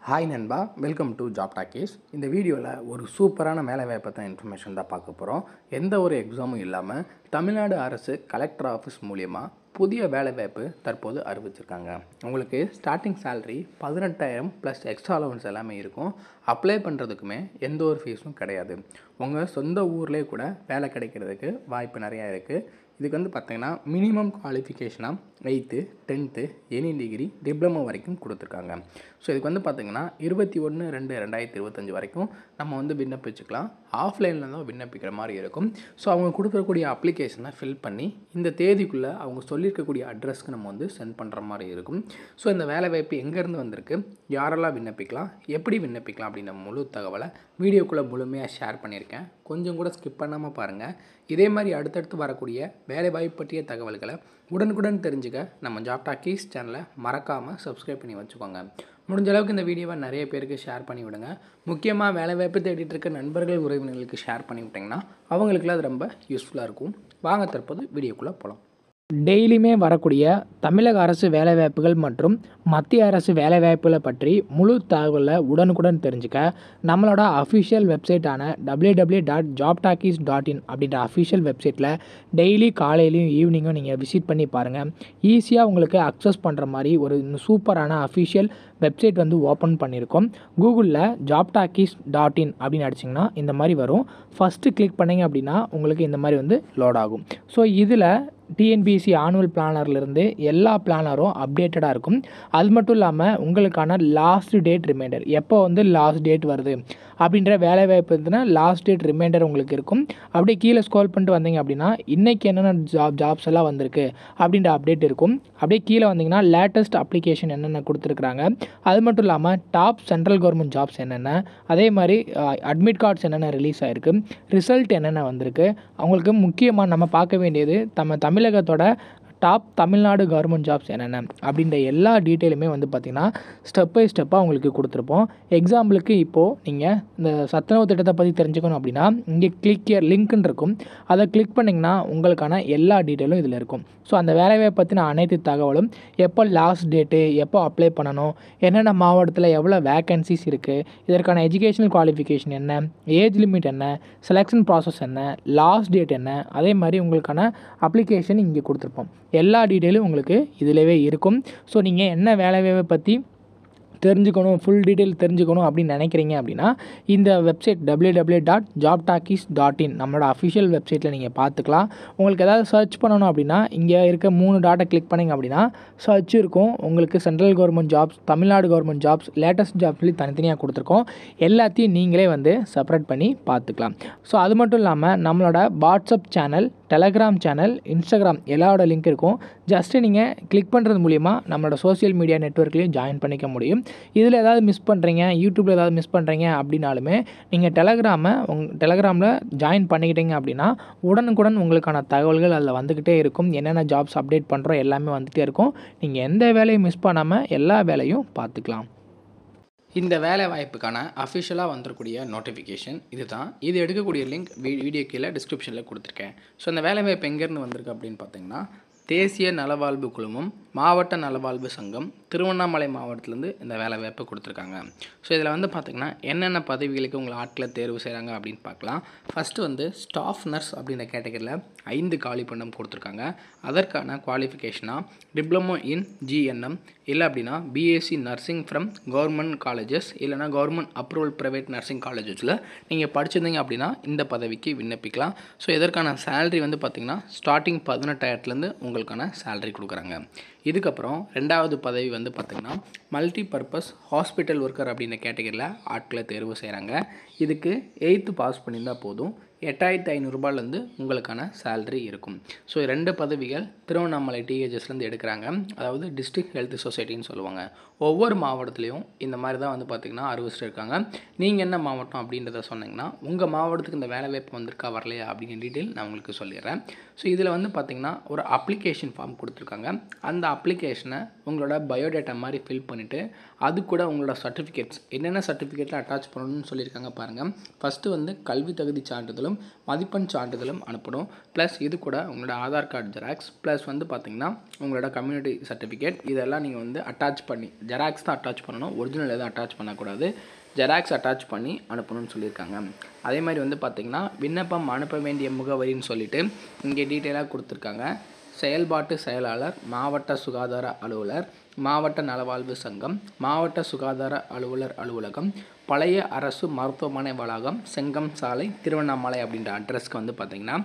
Hi நண்பா, welcome to job talkies. இந்த வீடியோவில் ஒரு சூப்பரான வேலைவாய்ப்பை தான் இன்ஃபர்மேஷன் தான் பார்க்க போகிறோம். எந்த ஒரு எக்ஸாமும் இல்லாமல் தமிழ்நாடு அரசு கலெக்டர் ஆஃபீஸ் மூலியமாக புதிய வேலைவாய்ப்பு தற்போது அறிவிச்சிருக்காங்க. உங்களுக்கு starting salary 18,000 plus extra allowance எல்லாமே இருக்கும். அப்ளை பண்ணுறதுக்குமே எந்த ஒரு ஃபீஸும் கிடையாது. உங்கள் சொந்த ஊர்லேயே கூட வேலை கிடைக்கிறதுக்கு வாய்ப்பு நிறையா இருக்குது. இதுக்கு வந்து பார்த்திங்கன்னா மினிமம் குவாலிஃபிகேஷனாக 8th 10th any degree diploma வரைக்கும் கொடுத்துருக்காங்க. ஸோ இதுக்கு வந்து பார்த்திங்கன்னா 21/2/2025 வரைக்கும் நம்ம வந்து விண்ணப்பிச்சுக்கலாம். ஆஃப்லைனில் தான் விண்ணப்பிக்கிற மாதிரி இருக்கும். ஸோ அவங்க கொடுக்கக்கூடிய அப்ளிகேஷனை ஃபில் பண்ணி இந்த தேதிக்குள்ளே அவங்க சொல்லியிருக்கக்கூடிய அட்ரஸ்க்கு நம்ம வந்து சென்ட் பண்ணுற மாதிரி இருக்கும். ஸோ இந்த வேலைவாய்ப்பு எங்கேருந்து வந்திருக்கு, யாரெல்லாம் விண்ணப்பிக்கலாம், எப்படி விண்ணப்பிக்கலாம் அப்படின்ற முழு தகவலை வீடியோக்குள்ளே முழுமையாக ஷேர் பண்ணியிருக்கேன். கொஞ்சம் கூட ஸ்கிப் பண்ணாமல் பாருங்கள். இதே மாதிரி அடுத்தடுத்து வரக்கூடிய வேலைவாய்ப்பு பற்றிய தகவல்களை உடனுக்குடன் தெரிஞ்சுக்க நம்ம ஜாப் டாக்கீஸ் சேனலை மறக்காமல் சப்ஸ்கிரைப் பண்ணி வச்சுக்கோங்க. முடிஞ்ச அளவுக்கு இந்த வீடியோவை நிறைய பேருக்கு ஷேர் பண்ணி விடுங்க. முக்கியமாக வேலைவாய்ப்பு தேடிட்டு இருக்க நண்பர்கள் உறவினர்களுக்கு ஷேர் பண்ணி விட்டிங்கன்னா அவங்களுக்குலாம் அது ரொம்ப யூஸ்ஃபுல்லாக இருக்கும். வாங்க தற்போது வீடியோக்குள்ளே போகலாம். டெய்லியுமே வரக்கூடிய தமிழக அரசு வேலைவாய்ப்புகள் மற்றும் மத்திய அரசு வேலைவாய்ப்புகளை பற்றி முழு தகவலை உடனுக்குடன் தெரிஞ்சுக்க நம்மளோட அஃபிஷியல் வெப்சைட்டான www.jobtalkies.in அப்படின்ற அஃபிஷியல் வெப்சைட்டில் டெய்லி காலையிலையும் ஈவினிங்கும் நீங்கள் விசிட் பண்ணி பாருங்கள். ஈஸியாக உங்களுக்கு அக்சஸ் பண்ணுற மாதிரி ஒரு சூப்பரான அஃபிஷியல் வெப்சைட் வந்து ஓப்பன் பண்ணியிருக்கோம். கூகுளில் jobtalkies.in அப்படின்னு அடிச்சிங்கன்னா இந்த மாதிரி வரும். ஃபஸ்ட்டு கிளிக் பண்ணிங்க அப்படின்னா உங்களுக்கு இந்த மாதிரி வந்து லோட் ஆகும். ஸோ இதில் டிஎன்பிஎஸ்சி ஆனுவல் பிளானர்லேருந்து எல்லா பிளானரும் அப்டேட்டடாக இருக்கும். அது மட்டும் இல்லாமல் உங்களுக்கான லாஸ்ட் டேட் ரிமைண்டர், எப்போ வந்து லாஸ்ட் டேட் வருது அப்படின்ற வேலைவாய்ப்பு இருந்துன்னா லாஸ்ட் டேட் ரிமைண்டர் உங்களுக்கு இருக்கும். அப்படியே கீழே ஸ்க்ரோல் பண்ணிட்டு வந்தீங்க அப்படின்னா இன்றைக்கி என்னென்ன ஜாப்ஸ் எல்லாம் வந்திருக்கு அப்படின்ற அப்டேட் இருக்கும். அப்படியே கீழே வந்தீங்கன்னா லேட்டஸ்ட் அப்ளிகேஷன் என்னென்ன கொடுத்துருக்குறாங்க, அது மட்டும் இல்லாமல் டாப் சென்ட்ரல் கவர்மெண்ட் ஜாப்ஸ் என்னென்ன, அதே மாதிரி அட்மிட் கார்ட்ஸ் என்னென்ன ரிலீஸ் ஆகிருக்கு, ரிசல்ட் என்னென்ன வந்திருக்கு. அவங்களுக்கு முக்கியமாக நம்ம பார்க்க வேண்டியது தமிழகத்தோட டாப் தமிழ்நாடு கவர்மெண்ட் ஜாப்ஸ் என்னென்ன அப்படின்ற எல்லா டீட்டெயிலுமே வந்து பார்த்திங்கன்னா ஸ்டெப் பை ஸ்டெப்பாக உங்களுக்கு கொடுத்துருப்போம். எக்ஸாம்பிளுக்கு இப்போது நீங்கள் இந்த சத்துணவு திட்டத்தை பற்றி தெரிஞ்சுக்கணும் அப்படின்னா இங்கே கிளிக் ஹியர் லிங்க்னு இருக்கும். அதை கிளிக் பண்ணிங்கன்னா உங்களுக்கான எல்லா டீட்டெயிலும் இதில் இருக்கும். ஸோ அந்த வேலைவாய்ப்பை பற்றின அனைத்து தகவலும், எப்போ லாஸ்ட் டேட்டு, எப்போ அப்ளை பண்ணணும், என்னென்ன மாவட்டத்தில் எவ்வளோ வேக்கன்சிஸ் இருக்குது, இதற்கான எஜுகேஷனல் குவாலிஃபிகேஷன் என்ன, ஏஜ் லிமிட் என்ன, செலெக்ஷன் ப்ராசஸ் என்ன, லாஸ்ட் டேட் என்ன, அதே மாதிரி உங்களுக்கான அப்ளிகேஷன் இங்கே கொடுத்துருப்போம். எல்லா டீட்டெயிலும் உங்களுக்கு இதிலவே இருக்கும். ஸோ நீங்கள் என்ன வேலைவாய்ப்பை பற்றி தெரிஞ்சுக்கணும், ஃபுல் டீட்டெயில் தெரிஞ்சுக்கணும் அப்படின்னு நினைக்கிறீங்க அப்படின்னா இந்த வெப்சைட் www.jobtalkies.in நம்மளோட அஃபிஷியல் வெப்சைட்டில் நீங்கள் பார்த்துக்கலாம். உங்களுக்கு ஏதாவது சர்ச் பண்ணணும் அப்படின்னா இங்கே இருக்க 3 டாட்டை கிளிக் பண்ணிங்க அப்படின்னா சர்ச் இருக்கும். உங்களுக்கு central government jobs, Tamil Nadu government jobs, latest jobs சொல்லி தனித்தனியாக கொடுத்துருக்கோம். எல்லாத்தையும் நீங்களே வந்து செப்பரேட் பண்ணி பார்த்துக்கலாம். ஸோ அது மட்டும் இல்லாமல் நம்மளோட WhatsApp channel, Telegram channel, Instagram எல்லாரோட லிங்க் இருக்கும். ஜஸ்ட்டு நீங்கள் கிளிக் பண்ணுறது மூலிமா நம்மளோட சோஷியல் மீடியா நெட்வொர்க்லேயும் ஜாயின் பண்ணிக்க முடியும். இதில் ஏதாவது மிஸ் பண்ணுறீங்க, யூடியூப்பில் ஏதாவது மிஸ் பண்ணுறீங்க அப்படின்னாலுமே நீங்கள் டெலகிராமில் ஜாயின் பண்ணிக்கிட்டீங்க அப்படின்னா உடனுக்குடன் உங்களுக்கான தகவல்கள் அதில் வந்துக்கிட்டே இருக்கும். என்னென்ன ஜாப்ஸ் அப்டேட் பண்ணுறோம் எல்லாமே வந்துகிட்டே இருக்கும். நீங்கள் எந்த வேலையும் மிஸ் பண்ணாமல் எல்லா வேலையும் பார்த்துக்கலாம். இந்த வேலை வாய்ப்புக்கான அஃபிஷியலாக வந்துடக்கூடிய நோட்டிஃபிகேஷன் இது தான். இது எடுக்கக்கூடிய லிங்க் வீடியோ கீழே டிஸ்கிரிப்ஷனில் கொடுத்துருக்கேன். ஸோ இந்த வேலை வாய்ப்பு எங்கேருந்து வந்திருக்கு அப்படின்னு பார்த்தீங்கன்னா தேசிய நலவாழ்வு குழுமம், மாவட்ட நலவாழ்வு சங்கம், திருவண்ணாமலை மாவட்டத்திலேருந்து இந்த வேலை வாய்ப்பு கொடுத்துருக்காங்க. ஸோ இதில் வந்து பார்த்திங்கன்னா என்னென்ன பதவிகளுக்கு உங்களை ஆட்களை தேர்வு செய்கிறாங்க அப்படின்னு பார்க்கலாம். ஃபஸ்ட்டு வந்து ஸ்டாஃப் நர்ஸ் அப்படின்ற கேட்டகரியில் 5 காலி பண்டம் கொடுத்துருக்காங்க. அதற்கான குவாலிஃபிகேஷனாக டிப்ளமோ இன் ஜிஎன்எம், இல்லை அப்படின்னா BSc nursing from government colleges, இல்லைனா கவர்மெண்ட் அப்ரூவல் ப்ரைவேட் நர்சிங் காலேஜஸில் நீங்கள் படிச்சிருந்தீங்க அப்படின்னா இந்த பதவிக்கு விண்ணப்பிக்கலாம். ஸோ இதற்கான சேலரி வந்து பார்த்திங்கன்னா ஸ்டார்டிங் 18,000லேருந்து உங்களுக்கான சேலரி கொடுக்குறாங்க. இதுக்கப்புறம் 2வது பதவி வந்து பார்த்திங்கன்னா மல்டி பர்பஸ் ஹாஸ்பிட்டல் ஒர்க்கர் அப்படின்ற கேட்டகரியில் ஆட்களை தேர்வு செய்கிறாங்க. இதுக்கு 8th பாஸ் பண்ணியிருந்தால் போதும். 8,500 உங்களுக்கான சேலரி இருக்கும். ஸோ 2 பதவிகள் திருவண்ணாமலை டிஹெச்எஸ்லேருந்து எடுக்கிறாங்க. அதாவது டிஸ்ட்ரிக்ட் ஹெல்த் சொசைட்டின்னு சொல்லுவாங்க. ஒவ்வொரு மாவட்டத்துலேயும் இந்த மாதிரி தான் வந்து பார்த்திங்கன்னா அறிவிச்சிட்டு இருக்காங்க. நீங்கள் என்ன மாவட்டம் அப்படின்றத சொன்னீங்கன்னா உங்கள் மாவட்டத்துக்கு இந்த வேலை வாய்ப்பு வந்திருக்கா வரலையா அப்படிங்கிற டீட்டெயில் நான் உங்களுக்கு சொல்லிடுறேன். ஸோ இதில் வந்து பார்த்திங்கன்னா ஒரு அப்ளிகேஷன் ஃபார்ம் கொடுத்துருக்காங்க. அந்த அப்ளிகேஷனை உங்களோட பயோடேட்டா மாதிரி ஃபில் பண்ணிவிட்டு அது கூட உங்களோட சர்டிஃபிகேட்ஸ் என்னென்ன சர்டிஃபிகேட்டில் அட்டாச் பண்ணணும்னு சொல்லியிருக்காங்க பாருங்கள். ஃபஸ்ட்டு வந்து கல்வி தகுதி சான்றிதழும் மதிப்பெண் சான்றிதழும் அனுப்பணும். ப்ளஸ் இது கூட உங்களோட ஆதார் கார்டு ஜெராக்ஸ் ப்ளஸ் வந்து பார்த்திங்கன்னா உங்களோட கம்யூனிட்டி சர்டிஃபிகேட் இதெல்லாம் நீங்கள் வந்து அட்டாச் பண்ணி ஜெராக்ஸ் தான் அட்டாச் பண்ணணும், ஒரிஜினல் எதுவும் அட்டாச் பண்ணக்கூடாது. ஜெராக்ஸ் அட்டாச் பண்ணி அனுப்பணும்னு சொல்லியிருக்காங்க. அதே மாதிரி வந்து பார்த்திங்கன்னா விண்ணப்பம் அனுப்ப வேண்டிய முகவரின்னு சொல்லிவிட்டு இங்கே டீட்டெயிலாக கொடுத்துருக்காங்க. செயல்பாட்டு செயலாளர், மாவட்ட சுகாதார அலுவலர், மாவட்ட நலவாழ்வு சங்கம், மாவட்ட சுகாதார அலுவலர் அலுவலகம், பழைய அரசு மருத்துவமனை வளாகம், செங்கம் சாலை, திருவண்ணாமலை அப்படின்ற அட்ரஸ்க்கு வந்து பார்த்திங்கன்னா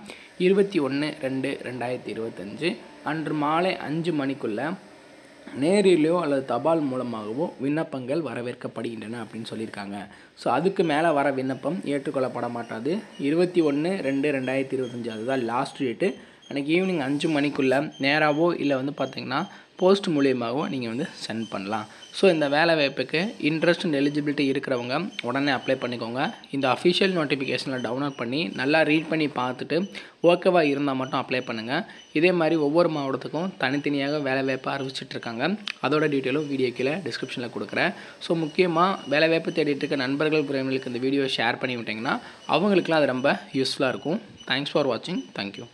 21/2/2025 அன்று மாலை 5 மணிக்குள்ளே நேரிலோ அல்லது தபால் மூலமாகவோ விண்ணப்பங்கள் வரவேற்கப்படுகின்றன அப்படின்னு சொல்லியிருக்காங்க. ஸோ அதுக்கு மேலே வர விண்ணப்பம் ஏற்றுக்கொள்ளப்பட மாட்டாது. 21/2/2025 அதுதான் லாஸ்ட் டேட்டு. அன்றைக்கி ஈவினிங் 5 மணிக்குள்ளே நேராகவோ இல்லை வந்து பார்த்திங்கன்னா போஸ்ட் மூலியமாகவோ நீங்கள் வந்து சென்ட் பண்ணலாம். ஸோ இந்த வேலை வாய்ப்புக்கு இன்ட்ரெஸ்ட் அண்ட் எலிஜிபிலிட்டி இருக்கிறவங்க உடனே அப்ளை பண்ணிக்கோங்க. இந்த அஃபிஷியல் நோட்டிஃபிகேஷனில் டவுன்லோட் பண்ணி நல்லா ரீட் பண்ணி பார்த்துட்டு ஓகேவாக இருந்தால் மட்டும் அப்ளை பண்ணுங்கள். இதே மாதிரி ஒவ்வொரு மாவட்டத்துக்கும் தனித்தனியாக வேலை வாய்ப்பு அறிவிச்சிட்ருக்காங்க. அதோட டீட்டெயிலும் வீடியோ கீழே டிஸ்கிரிப்ஷனில் கொடுக்குறேன். ஸோ முக்கியமாக வேலை வாய்ப்பு தேடிட்டு இருக்க நண்பர்கள் உறவினர்களுக்கு இந்த வீடியோ ஷேர் பண்ணி விட்டிங்கன்னா அவங்களுக்குலாம் அது ரொம்ப யூஸ்ஃபுல்லாக இருக்கும். தேங்க்ஸ் ஃபார் வாட்சிங். தேங்க்யூ.